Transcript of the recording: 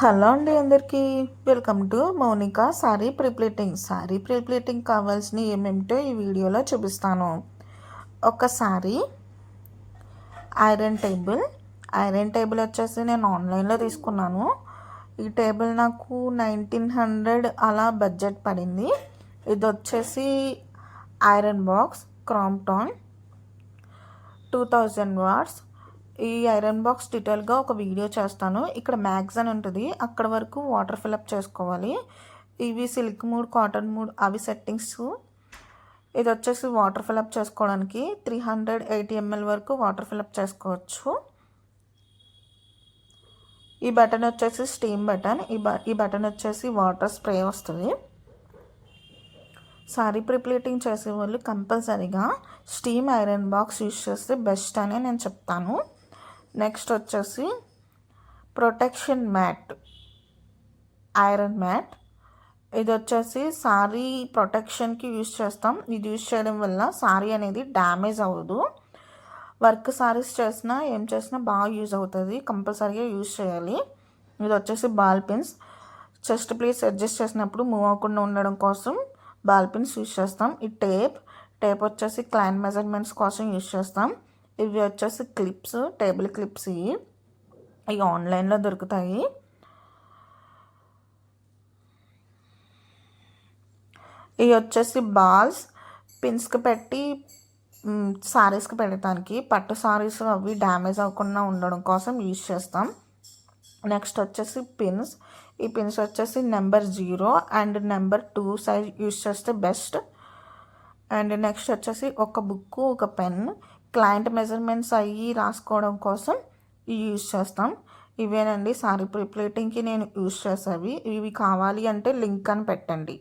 Hello అండి అందరికీ welcome to Mounika sari prepleating కావాల్సిన ఏమేమిటో ఈ వీడియోలో చూపిస్తాను. ఒక శారీ, ఐరన్ టేబుల్ వచ్చేసి నేను ఆన్లైన్లో తీసుకున్నాను. ఈ టేబుల్ నాకు 1900 అలా బడ్జెట్ పడింది. ఇది వచ్చేసి ఐరన్ బాక్స్ క్రాంప్టాన్ 2000 వాట్స్. ఈ ఐరన్ బాక్స్ డీటెయిల్గా ఒక వీడియో చేస్తాను. ఇక్కడ మ్యాగ్జైన్ ఉంటుంది, అక్కడ వరకు వాటర్ ఫిల్అప్ చేసుకోవాలి. ఇవి సిల్క్ మూడ్, కాటన్ మూడ్ అవి సెట్టింగ్స్. ఇది వచ్చేసి వాటర్ ఫిల్అప్ చేసుకోవడానికి 380 ml వరకు వాటర్ ఫిల్అప్ చేసుకోవచ్చు. ఈ బటన్ వచ్చేసి స్టీమ్ బటన్. ఈ బటన్ వచ్చేసి వాటర్ స్ప్రే వస్తుంది. సారీ ప్రీప్లీటింగ్ చేసే వాళ్ళు కంపల్సరీగా స్టీమ్ ఐరన్ బాక్స్ యూజ్ చేస్తే బెస్ట్ అని నేను చెప్తాను. నెక్స్ట్ వచ్చేసి ప్రొటెక్షన్ మ్యాట్, ఐరన్ మ్యాట్. ఇది వచ్చేసి సారీ ప్రొటెక్షన్కి యూజ్ చేస్తాం. ఇది యూజ్ చేయడం వల్ల సారీ అనేది డ్యామేజ్ అవ్వదు. వర్క్ సారీస్ చేసినా ఏం చేసినా బాగా యూజ్ అవుతుంది, కంపల్సరీగా యూజ్ చేయాలి. ఇది వచ్చేసి ball pins. Chest place adjust చేసినప్పుడు మూవ్ అవ్వకుండా ఉండడం కోసం బాల్ పిన్స్ యూజ్ చేస్తాం. ఈ టేప్ వచ్చేసి క్లయింట్ మెజర్మెంట్స్ కోసం యూజ్ చేస్తాం. ఇవి వచ్చేసి క్లిప్స్, టేబుల్ క్లిప్స్. ఇవి ఆన్లైన్లో దొరుకుతాయి. ఇవి వచ్చేసి బాల్స్ పిన్స్కి పెట్టి సారీస్కి పెట్టడానికి, పట్టు సారీస్ అవి డ్యామేజ్ అవ్వకుండా ఉండడం కోసం యూజ్ చేస్తాం. నెక్స్ట్ వచ్చేసి పిన్స్. ఈ పిన్స్ వచ్చేసి number 0 and number 2 size use చేస్తే బెస్ట్. అండ్ నెక్స్ట్ వచ్చేసి ఒక బుక్, ఒక పెన్, క్లయింట్ మెజర్మెంట్స్ అయ్యి రాసుకోవడం కోసం యూజ్ చేస్తాం. ఇవేనండి సారీ ప్రీప్లీటింగ్కి నేను యూజ్ చేసేవి. ఇవి కావాలి అంటే లింక్ అని పెట్టండి.